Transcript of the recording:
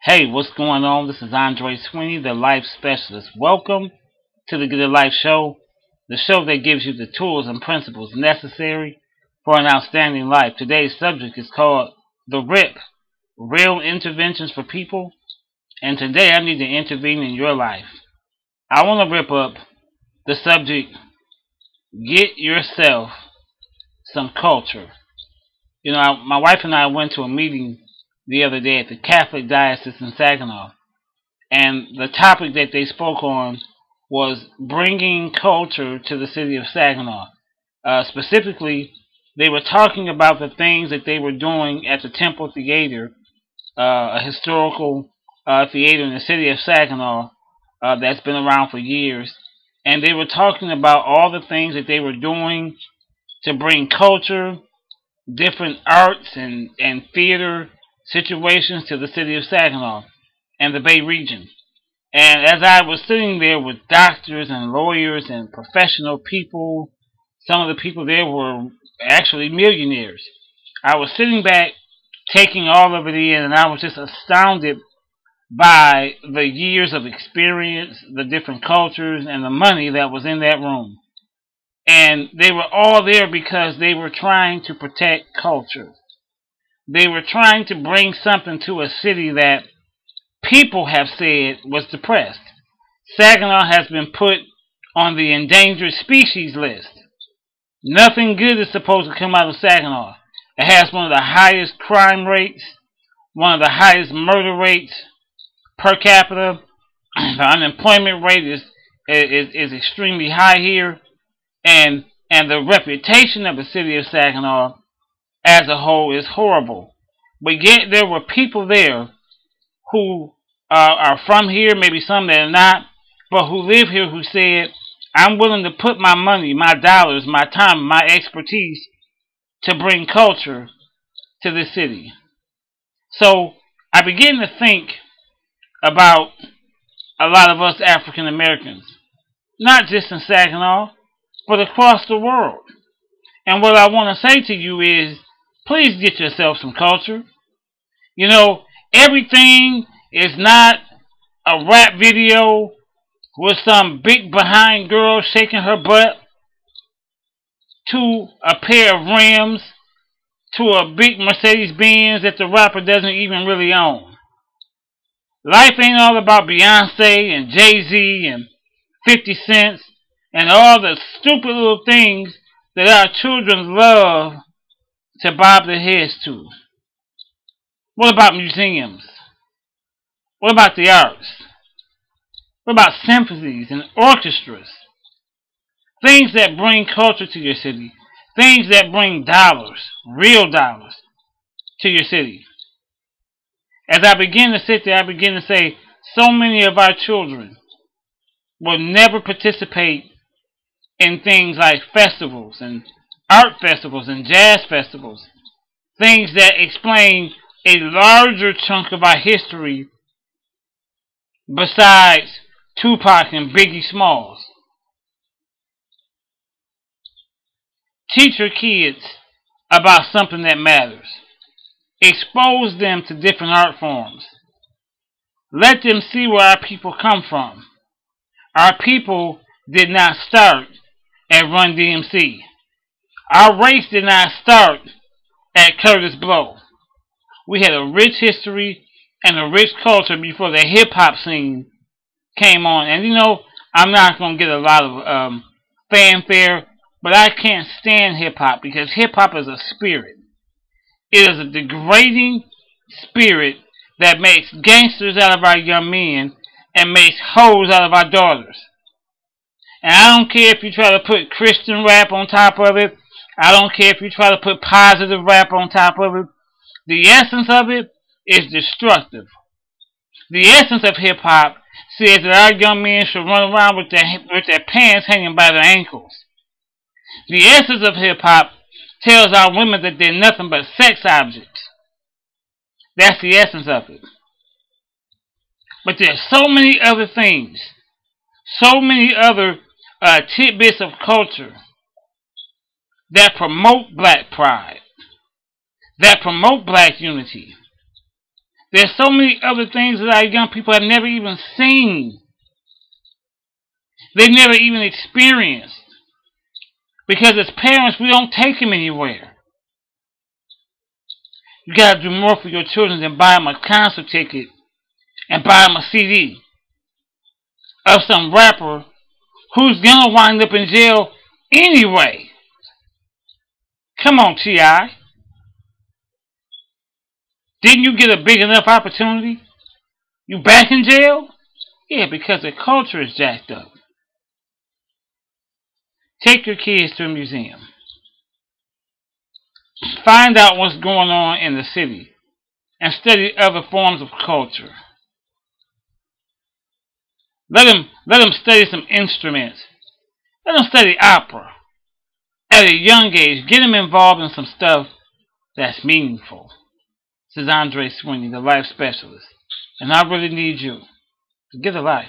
Hey, what's going on? This is Andre Sweeney, the Life Specialist. Welcome to the Get a Life Show, the show that gives you the tools and principles necessary for an outstanding life. Today's subject is called the R.I.P, Real Interventions for People, and today I need to intervene in your life. I want to rip up the subject, get yourself some culture. My wife and I went to a meeting the other day at the Catholic Diocese in Saginaw, and the topic that they spoke on was bringing culture to the city of Saginaw. Specifically, they were talking about the things that they were doing at the Temple Theater, a historical theater in the city of Saginaw that's been around for years. And they were talking about all the things that they were doing to bring culture, different arts and theater situations to the city of Saginaw and the Bay region. And as I was sitting there with doctors and lawyers and professional people, some of the people there were actually millionaires. I was sitting back taking all of it in, and I was just astounded by the years of experience, the different cultures, and the money that was in that room. And they were all there because they were trying to protect culture. They were trying to bring something to a city that people have said was depressed. Saginaw has been put on the endangered species list. Nothing good is supposed to come out of Saginaw. It has one of the highest crime rates, one of the highest murder rates per capita. The unemployment rate is extremely high here, and the reputation of the city of Saginaw as a whole is horrible. But yet there were people there who are from here, maybe some that are not, but who live here, who said, I'm willing to put my money, my dollars, my time, my expertise to bring culture to this city. So I began to think about a lot of us African Americans, not just in Saginaw, but across the world. And what I want to say to you is, please get yourself some culture. Everything is not a rap video with some big behind girl shaking her butt to a pair of rims to a big Mercedes Benz that the rapper doesn't even really own. Life ain't all about Beyonce and Jay-Z and 50 Cent and all the stupid little things that our children love to bob their heads to. What about museums? What about the arts? What about symphonies and orchestras? Things that bring culture to your city. Things that bring dollars, real dollars, to your city. As I begin to sit there, I begin to say, so many of our children will never participate in things like festivals and art festivals and jazz festivals. Things that explain a larger chunk of our history besides Tupac and Biggie Smalls. Teach your kids about something that matters. Expose them to different art forms. Let them see where our people come from. Our people did not start at Run DMC. Our race did not start at Curtis Blow. We had a rich history and a rich culture before the hip-hop scene came on. And I'm not going to get a lot of fanfare, but I can't stand hip-hop because hip-hop is a spirit. It is a degrading spirit that makes gangsters out of our young men and makes hoes out of our daughters. And I don't care if you try to put Christian rap on top of it. I don't care if you try to put positive rap on top of it. The essence of it is destructive. The essence of hip-hop says that our young men should run around with their pants hanging by their ankles. The essence of hip-hop tells our women that they're nothing but sex objects. That's the essence of it. But there's so many other things, so many other tidbits of culture that promote black pride, that promote black unity, There's so many other things that our young people have never even seen. They've never even experienced. Because as parents, we don't take them anywhere. You gotta do more for your children than buy them a concert ticket and buy them a CD of some rapper who's gonna wind up in jail anyway. Come on, T.I. Didn't you get a big enough opportunity? You back in jail? Yeah, because the culture is jacked up. Take your kids to a museum. Find out what's going on in the city and study other forms of culture. Let them study some instruments. Let them study opera. At a young age, get them involved in some stuff that's meaningful. This is Andre Sweeney, the life specialist, and I really need you to get a life.